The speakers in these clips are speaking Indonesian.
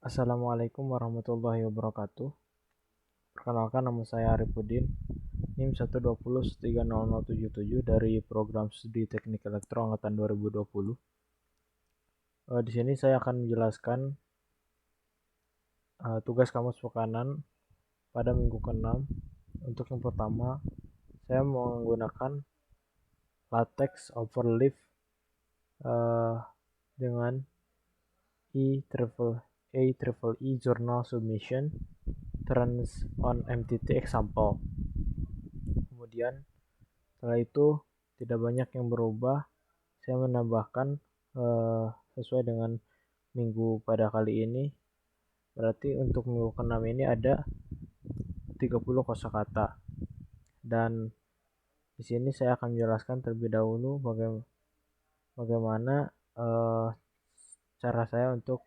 Assalamualaikum warahmatullahi wabarakatuh. Perkenalkan, nama saya Arifudin, NIM 120130077 dari program studi Teknik Elektro angkatan 2020. Di sini saya akan menjelaskan tugas kamus pekanan pada minggu ke-6. Untuk yang pertama, saya menggunakan latex overleaf dengan IEEE Journal Submission Turns on MTT Example. Kemudian setelah itu tidak banyak yang berubah. Saya menambahkan sesuai dengan minggu pada kali ini. Berarti untuk minggu ke-6 ini ada 30 kosakata. Dan di sini saya akan menjelaskan terlebih dahulu bagaimana cara saya untuk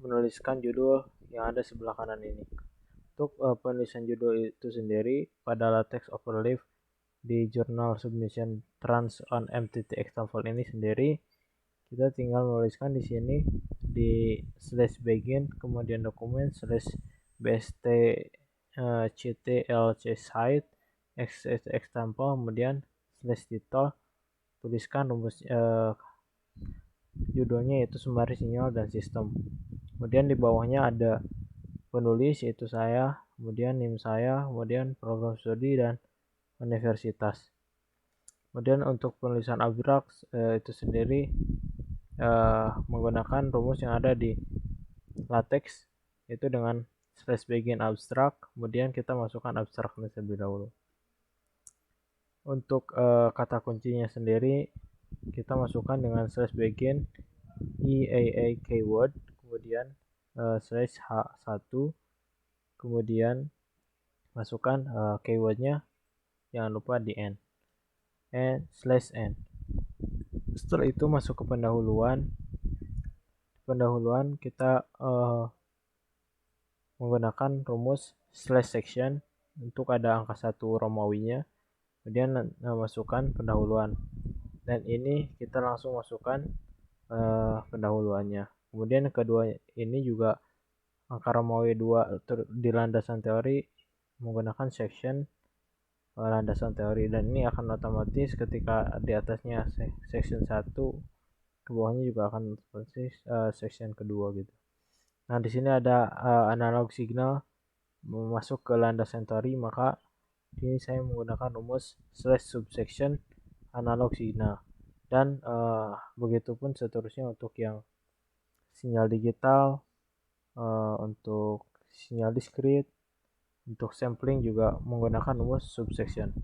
menuliskan judul yang ada sebelah kanan ini. Untuk penulisan judul itu sendiri pada latex overleaf di jurnal submission trans on MTT example ini sendiri, kita tinggal menuliskan di sini di /begin, kemudian dokumen /bst ctlc site example, kemudian /title, tuliskan rumus judulnya yaitu summary sinyal dan sistem. Kemudian di bawahnya ada penulis yaitu saya, kemudian NIM saya, kemudian program studi dan universitas. Kemudian untuk penulisan abstrak itu sendiri menggunakan rumus yang ada di latex, yaitu dengan /begin abstrak, kemudian kita masukkan abstraknya terlebih dahulu. Untuk kata kuncinya sendiri kita masukkan dengan /begin EAA keyword, kemudian /h1, kemudian masukkan keywordnya, jangan lupa di n, /n. Setelah itu masuk ke pendahuluan kita menggunakan rumus /section untuk ada angka 1 Romawinya, kemudian masukkan pendahuluan, dan ini kita langsung masukkan pendahuluannya. Kemudian kedua ini juga angka Romawi 2 di landasan teori menggunakan section landasan teori, dan ini akan otomatis ketika di atasnya section 1, ke bawahnya juga akan otomatis section kedua gitu. Nah, di sini ada analog signal masuk ke landasan teori, maka di sini saya menggunakan rumus /subsection analog signal, dan begitupun seterusnya untuk yang sinyal digital, untuk sinyal diskrit, untuk sampling juga menggunakan rumus subsection.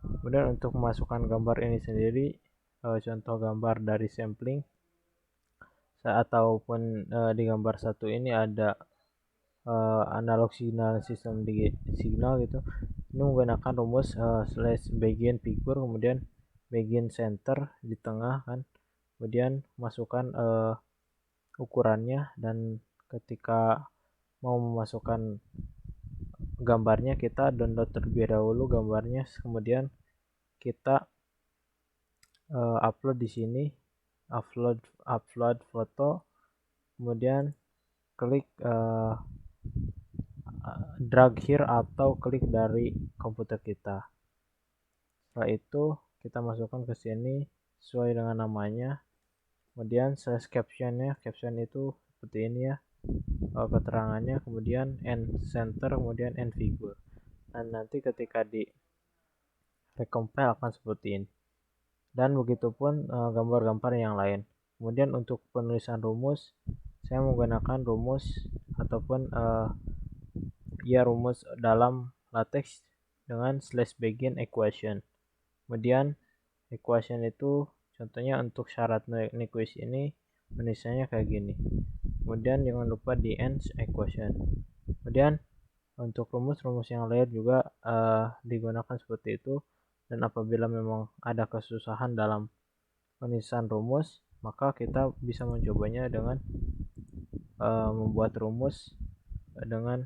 Kemudian untuk memasukkan gambar ini sendiri, contoh gambar dari sampling ataupun di gambar satu ini ada analog signal sistem signal gitu. Ini menggunakan rumus /begin figure, kemudian begin center di tengah kan, kemudian masukkan ukurannya, dan ketika mau memasukkan gambarnya kita download terlebih dahulu gambarnya, kemudian kita upload di sini, upload foto, kemudian klik drag here atau klik dari komputer kita. Setelah itu kita masukkan ke sini sesuai dengan namanya, kemudian caption itu seperti ini ya, keterangannya, kemudian end center, kemudian end figure, dan nanti ketika di recompile akan seperti ini, dan begitupun gambar-gambar yang lain. Kemudian untuk penulisan rumus saya menggunakan rumus ataupun rumus dalam latex dengan /begin equation. Kemudian equation itu contohnya untuk syarat Nyquist ini penulisannya kayak gini. Kemudian jangan lupa di end equation. Kemudian untuk rumus-rumus yang lain juga digunakan seperti itu, dan apabila memang ada kesusahan dalam penulisan rumus, maka kita bisa mencobanya dengan membuat rumus dengan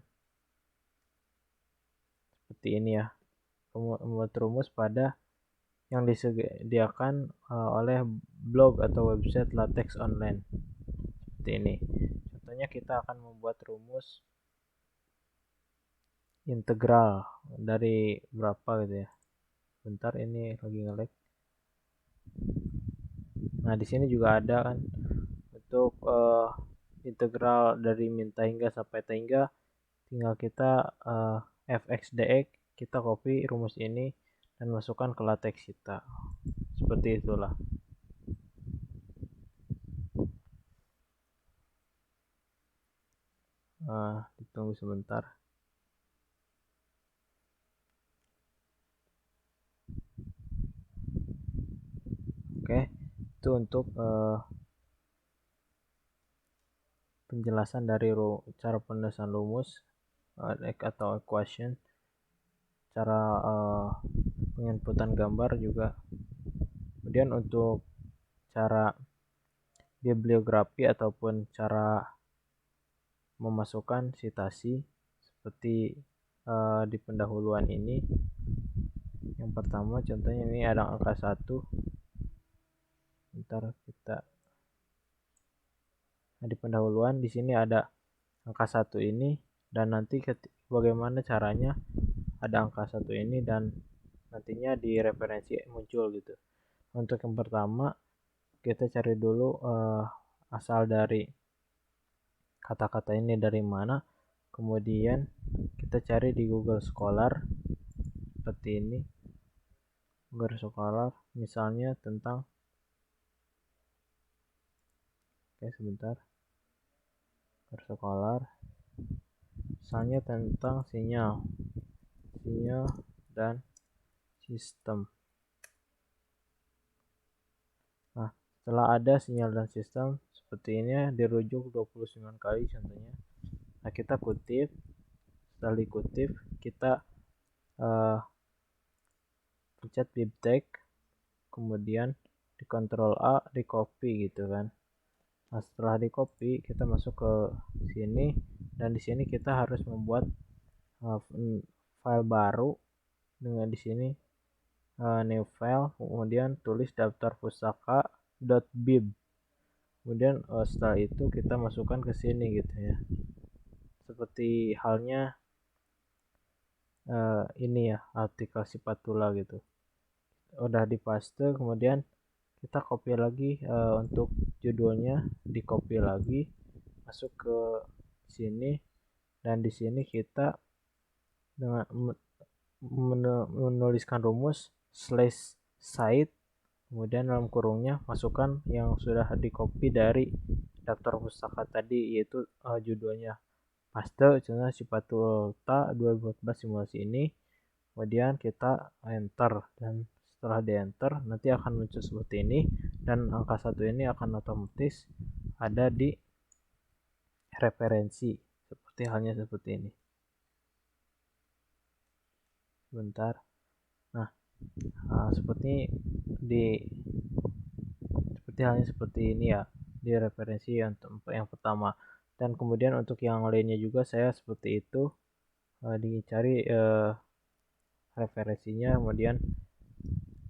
seperti ini ya, membuat rumus pada yang disediakan oleh blog atau website latex online. Seperti seperti ini. Contohnya kita akan membuat rumus integral dari berapa gitu ya. Bentar, ini lagi nge-lag. Nah, di sini juga ada kan untuk integral dari min hingga sampai hingga, tinggal kita fx dx, kita copy rumus ini dan masukkan ke latex kita. Seperti itulah. Ditunggu sebentar. Oke, itu untuk penjelasan dari cara penulisan rumus atau equation, cara penginputan gambar juga. Kemudian untuk cara bibliografi ataupun cara memasukkan citasi seperti di pendahuluan ini. Yang pertama contohnya ini ada angka 1. Ntar kita di pendahuluan di sini ada angka 1 ini, dan nanti bagaimana caranya ada angka 1 ini dan nantinya di referensi muncul gitu. Untuk yang pertama kita cari dulu asal dari kata-kata ini dari mana, kemudian kita cari di Google Scholar seperti ini. Google Scholar misalnya tentang, oke sebentar, Google Scholar misalnya tentang sinyal dan sistem. Nah, setelah ada sinyal dan sistem seperti ini, dirujuk 29 kali contohnya. Nah, kita kutip. Setelah dikutip, kita pencet bibtex, kemudian di Ctrl A, di copy gitu kan. Nah, setelah di copy, kita masuk ke sini, dan di sini kita harus membuat file baru dengan di sini new file, kemudian tulis daftar pustaka .bib. Kemudian setelah itu kita masukkan ke sini gitu ya. Seperti halnya ini ya, artikel Sipatula gitu. Udah dipaste, kemudian kita copy lagi untuk judulnya, di copy lagi masuk ke sini, dan di sini kita dengan menuliskan rumus /site, kemudian dalam kurungnya masukkan yang sudah di copy dari daftar pustaka tadi, yaitu judulnya. Paste contohnya Sipatula 2014 simulasi ini, kemudian kita enter, dan setelah di enter nanti akan muncul seperti ini, dan angka 1 ini akan otomatis ada di referensi seperti halnya seperti ini. Bentar. Nah, seperti halnya seperti ini ya di referensi yang pertama. Dan kemudian untuk yang lainnya juga saya seperti itu, dicari referensinya, kemudian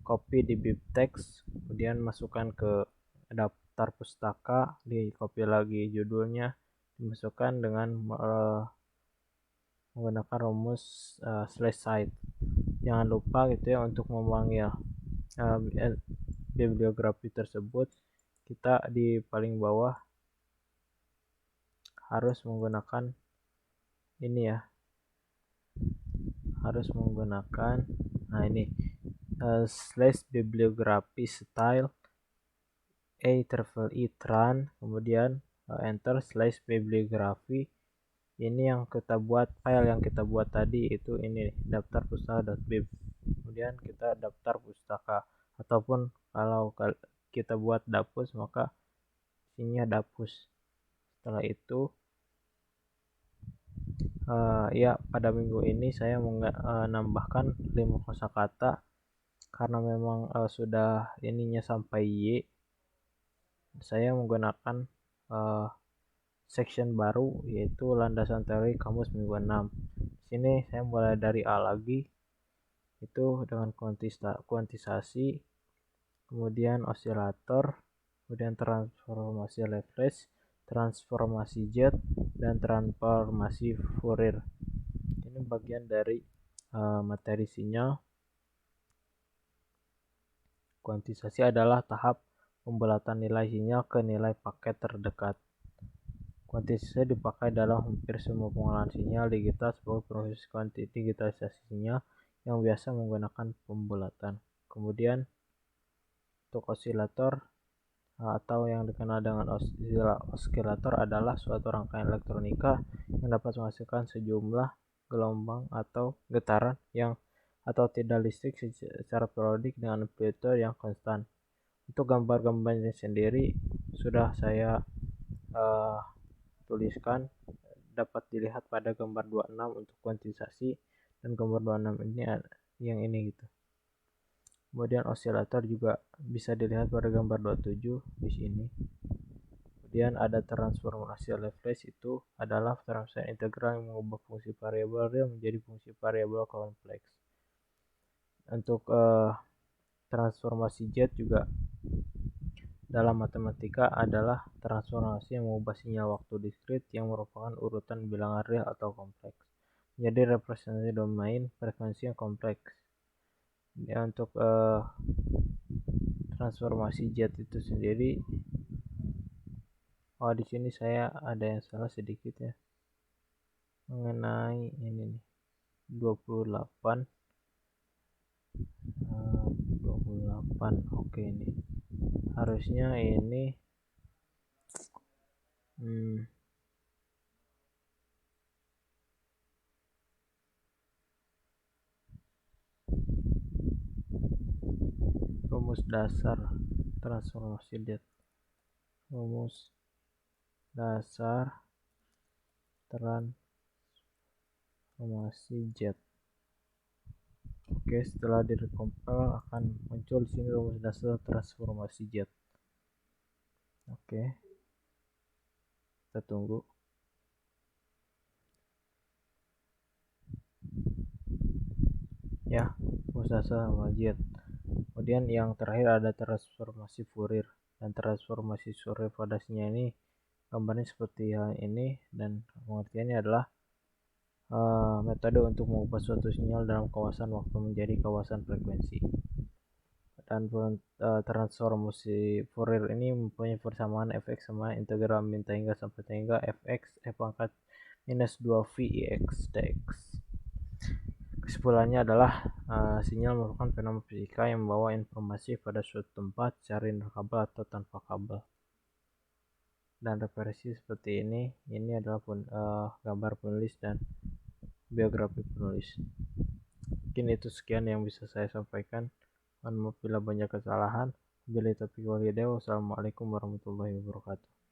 copy di bibtex, kemudian masukkan ke daftar pustaka, di copy lagi judulnya, dimasukkan dengan menggunakan rumus /site. Jangan lupa gitu ya, untuk memanggil bibliografi tersebut, kita di paling bawah harus menggunakan ini ya, harus menggunakan ini /bibliografi style IEEE tran, kemudian enter /bibliografi. Ini yang kita buat, file yang kita buat tadi itu ini daftar pustaka.bib. Kemudian kita daftar pustaka, ataupun kalau kita buat dapus maka isinya dapus. Setelah itu ya pada minggu ini saya menambahkan 5 kosakata karena memang sudah ininya sampai Y. Saya menggunakan section baru, yaitu landasan teori kamus minggu 6. Sini saya mulai dari A lagi, itu dengan kuantisasi, kemudian osilator, kemudian transformasi Laplace, transformasi jet, dan transformasi Fourier. Ini bagian dari materi sinyal. Kuantisasi adalah tahap pembulatan nilai sinyal ke nilai paket terdekat. Kuantisasi dipakai dalam hampir semua pengolahan sinyal digital sebagai proses digitalisasi sinyal yang biasa menggunakan pembulatan. Kemudian untuk osilator atau yang dikenal dengan osilator adalah suatu rangkaian elektronika yang dapat menghasilkan sejumlah gelombang atau getaran yang atau tidak listrik secara periodik dengan amplitude yang konstan. Untuk gambar-gambarnya sendiri sudah saya tuliskan, dapat dilihat pada gambar 26 untuk kuantisasi, dan gambar 26 ini yang ini gitu. Kemudian osilator juga bisa dilihat pada gambar 27 di sini. Kemudian ada transformasi Laplace, itu adalah transformasi integral yang mengubah fungsi variabel real menjadi fungsi variabel kompleks. Untuk transformasi jet juga dalam matematika adalah transformasi yang mengubah sinyal waktu diskrit yang merupakan urutan bilangan real atau kompleks menjadi representasi domain frekuensi yang kompleks. Ya, untuk transformasi jet itu sendiri, di sini saya ada yang salah sedikit ya mengenai ini nih 28. Oke, ini harusnya ini rumus dasar transformasi jet. Rumus dasar transformasi jet. Oke, setelah direcompile akan muncul di sini rumus dasar transformasi jet. Oke, kita tunggu. Ya, rumus dasar jet. Kemudian yang terakhir ada transformasi Fourier, dan transformasi Fourier pada sinyal ini gambarnya seperti hal ini, dan pengertiannya adalah metode untuk mengubah suatu sinyal dalam kawasan waktu menjadi kawasan frekuensi. Dan transformasi Fourier ini mempunyai persamaan fx sama integral min hingga sampai hingga fx e pangkat minus 2 v ix dx. Kesimpulannya adalah sinyal merupakan fenomena fisika yang membawa informasi pada suatu tempat secara nirkabel atau tanpa kabel. Dan referensi seperti ini adalah gambar penulis dan biografi penulis. Mungkin itu sekian yang bisa saya sampaikan. Mohon maaf bila banyak kesalahan. Wassalamualaikum warahmatullahi wabarakatuh.